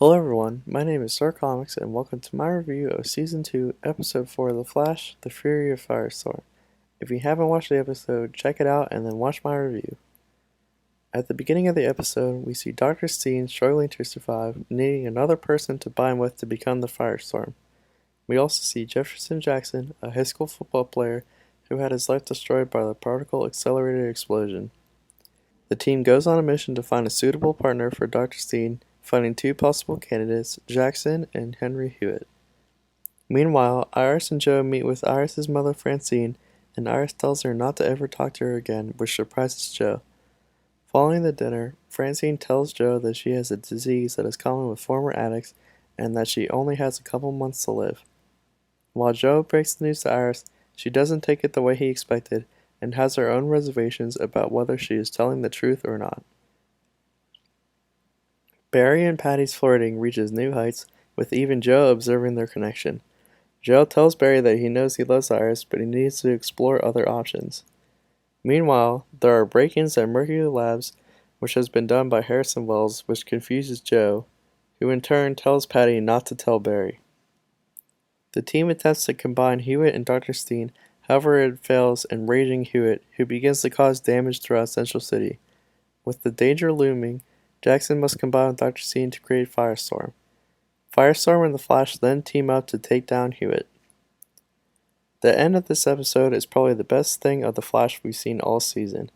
Hello everyone, my name is Sir Comix and welcome to my review of Season 2, Episode 4 of The Flash, The Fury of Firestorm. If you haven't watched the episode, check it out and then watch my review. At the beginning of the episode, we see Dr. Steen struggling to survive, needing another person to bind with to become the Firestorm. We also see Jefferson Jackson, a high school football player who had his life destroyed by the particle accelerator explosion. The team goes on a mission to find a suitable partner for Dr. Steen, finding two possible candidates, Jackson and Henry Hewitt. Meanwhile, Iris and Joe meet with Iris's mother Francine, and Iris tells her not to ever talk to her again, which surprises Joe. Following the dinner, Francine tells Joe that she has a disease that is common with former addicts and that she only has a couple months to live. While Joe breaks the news to Iris, she doesn't take it the way he expected and has her own reservations about whether she is telling the truth or not. Barry and Patty's flirting reaches new heights, with even Joe observing their connection. Joe tells Barry that he knows he loves Iris, but he needs to explore other options. Meanwhile, there are break-ins at Mercury Labs, which has been done by Harrison Wells, which confuses Joe, who in turn tells Patty not to tell Barry. The team attempts to combine Hewitt and Dr. Steen, however it fails, enraging Hewitt, who begins to cause damage throughout Central City. With the danger looming, Jackson must combine with Dr. Steen to create Firestorm. Firestorm and the Flash then team up to take down Hewitt. The end of this episode is probably the best thing of the Flash we've seen all season.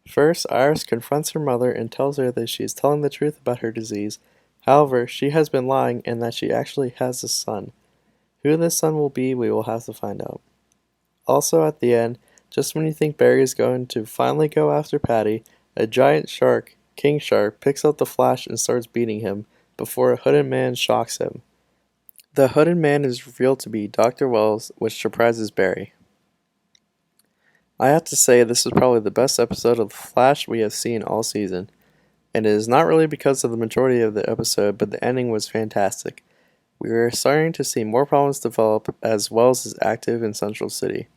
First, Iris confronts her mother and tells her that she is telling the truth about her disease. However, she has been lying and that she actually has a son. Who this son will be, we will have to find out. Also at the end, just when you think Barry is going to finally go after Patty, a giant shark, King Shark, picks up the Flash and starts beating him, before a hooded man shocks him. The hooded man is revealed to be Dr. Wells, which surprises Barry. I have to say this is probably the best episode of The Flash we have seen all season. And it is not really because of the majority of the episode, but the ending was fantastic. We are starting to see more problems develop as Wells is active in Central City.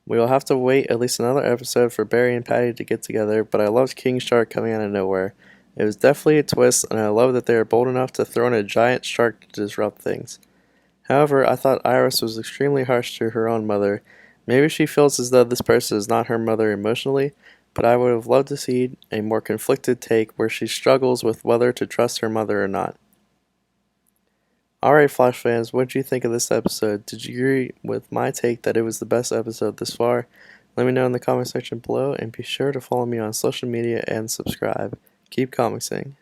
We will have to wait at least another episode for Barry and Patty to get together, but I loved King Shark coming out of nowhere. It was definitely a twist, and I love that they are bold enough to throw in a giant shark to disrupt things. However, I thought Iris was extremely harsh to her own mother. Maybe she feels as though this person is not her mother emotionally, but I would have loved to see a more conflicted take where she struggles with whether to trust her mother or not. Alright Flash fans, what did you think of this episode? Did you agree with my take that it was the best episode this far? Let me know in the comment section below, and be sure to follow me on social media and subscribe. Keep comicsing.